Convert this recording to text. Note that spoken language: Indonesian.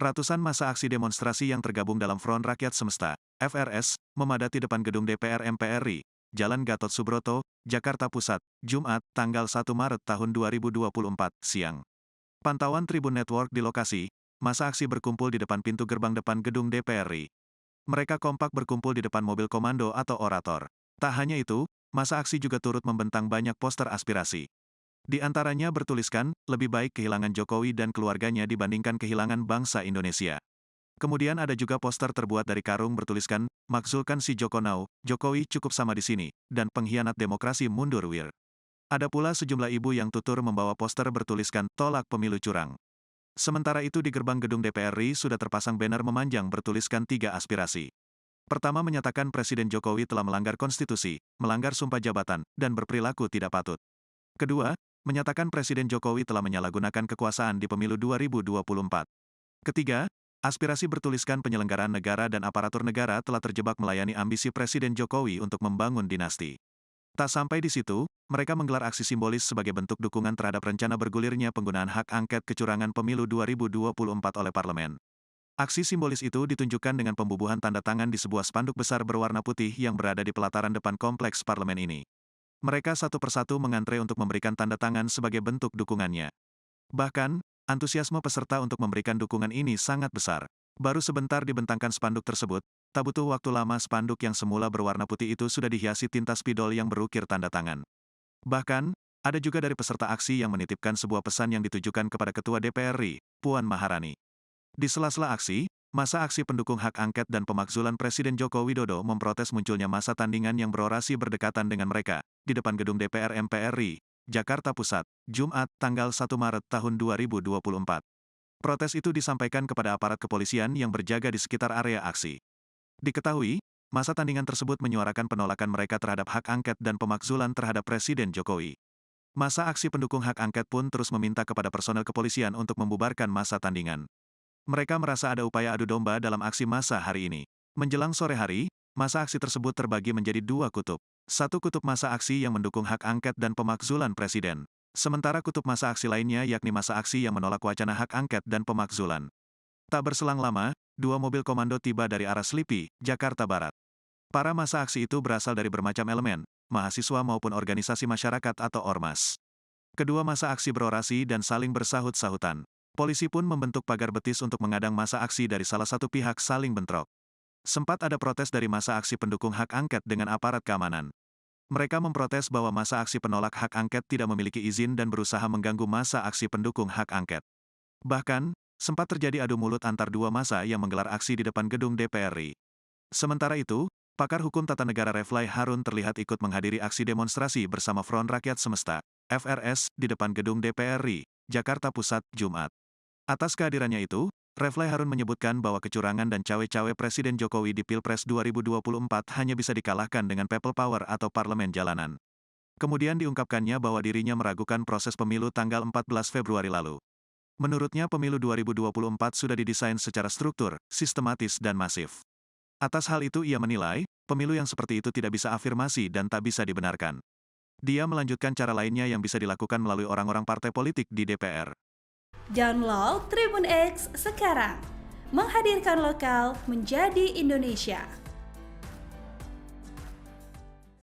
Ratusan massa aksi demonstrasi yang tergabung dalam Front Rakyat Semesta, FRS, memadati depan gedung DPR MPRI, Jalan Gatot Subroto, Jakarta Pusat, Jumat, tanggal 1 Maret tahun 2024, siang. Pantauan Tribun Network di lokasi, massa aksi berkumpul di depan pintu gerbang depan gedung DPRI. Mereka kompak berkumpul di depan mobil komando atau orator. Tak hanya itu, massa aksi juga turut membentang banyak poster aspirasi. Di antaranya bertuliskan, lebih baik kehilangan Jokowi dan keluarganya dibandingkan kehilangan bangsa Indonesia. Kemudian ada juga poster terbuat dari karung bertuliskan, makzulkan si Joko now, Jokowi cukup sama di sini, dan pengkhianat demokrasi mundur wir. Ada pula sejumlah ibu yang tutur membawa poster bertuliskan, tolak pemilu curang. Sementara itu di gerbang gedung DPR RI sudah terpasang banner memanjang bertuliskan 3 aspirasi. Pertama menyatakan Presiden Jokowi telah melanggar konstitusi, melanggar sumpah jabatan, dan berperilaku tidak patut. Kedua, menyatakan Presiden Jokowi telah menyalahgunakan kekuasaan di pemilu 2024. Ketiga, aspirasi bertuliskan penyelenggaraan negara dan aparatur negara telah terjebak melayani ambisi Presiden Jokowi untuk membangun dinasti. Tak sampai di situ, mereka menggelar aksi simbolis sebagai bentuk dukungan terhadap rencana bergulirnya penggunaan hak angket kecurangan pemilu 2024 oleh parlemen. Aksi simbolis itu ditunjukkan dengan pembubuhan tanda tangan di sebuah spanduk besar berwarna putih yang berada di pelataran depan kompleks parlemen ini. Mereka satu persatu mengantre untuk memberikan tanda tangan sebagai bentuk dukungannya. Bahkan, antusiasme peserta untuk memberikan dukungan ini sangat besar. Baru sebentar dibentangkan spanduk tersebut, tak butuh waktu lama spanduk yang semula berwarna putih itu sudah dihiasi tinta spidol yang berukir tanda tangan. Bahkan, ada juga dari peserta aksi yang menitipkan sebuah pesan yang ditujukan kepada Ketua DPR RI, Puan Maharani. Di sela-sela aksi, massa aksi pendukung hak angket dan pemakzulan Presiden Joko Widodo memprotes munculnya massa tandingan yang berorasi berdekatan dengan mereka, di depan gedung DPR MPRI, Jakarta Pusat, Jumat, tanggal 1 Maret tahun 2024. Protes itu disampaikan kepada aparat kepolisian yang berjaga di sekitar area aksi. Diketahui, massa tandingan tersebut menyuarakan penolakan mereka terhadap hak angket dan pemakzulan terhadap Presiden Jokowi. Massa aksi pendukung hak angket pun terus meminta kepada personel kepolisian untuk membubarkan massa tandingan. Mereka merasa ada upaya adu domba dalam aksi massa hari ini. Menjelang sore hari, massa aksi tersebut terbagi menjadi 2 kutub. Satu kutub massa aksi yang mendukung hak angket dan pemakzulan presiden. Sementara kutub massa aksi lainnya yakni massa aksi yang menolak wacana hak angket dan pemakzulan. Tak berselang lama, 2 mobil komando tiba dari arah Slipi, Jakarta Barat. Para massa aksi itu berasal dari bermacam elemen, mahasiswa maupun organisasi masyarakat atau ormas. Kedua massa aksi berorasi dan saling bersahut-sahutan. Polisi pun membentuk pagar betis untuk mengadang massa aksi dari salah satu pihak saling bentrok. Sempat ada protes dari massa aksi pendukung hak angket dengan aparat keamanan. Mereka memprotes bahwa massa aksi penolak hak angket tidak memiliki izin dan berusaha mengganggu massa aksi pendukung hak angket. Bahkan, sempat terjadi adu mulut antar dua massa yang menggelar aksi di depan gedung DPR RI. Sementara itu, pakar hukum tata negara Reflai Harun terlihat ikut menghadiri aksi demonstrasi bersama Front Rakyat Semesta, FRS, di depan gedung DPR RI, Jakarta Pusat, Jumat. Atas kehadirannya itu, Reflai Harun menyebutkan bahwa kecurangan dan cawe-cawe Presiden Jokowi di Pilpres 2024 hanya bisa dikalahkan dengan people power atau parlemen jalanan. Kemudian diungkapkannya bahwa dirinya meragukan proses pemilu tanggal 14 Februari lalu. Menurutnya pemilu 2024 sudah didesain secara struktur, sistematis dan masif. Atas hal itu ia menilai, pemilu yang seperti itu tidak bisa afirmasi dan tak bisa dibenarkan. Dia melanjutkan cara lainnya yang bisa dilakukan melalui orang-orang partai politik di DPR. Download Tribun X sekarang, menghadirkan lokal menjadi Indonesia.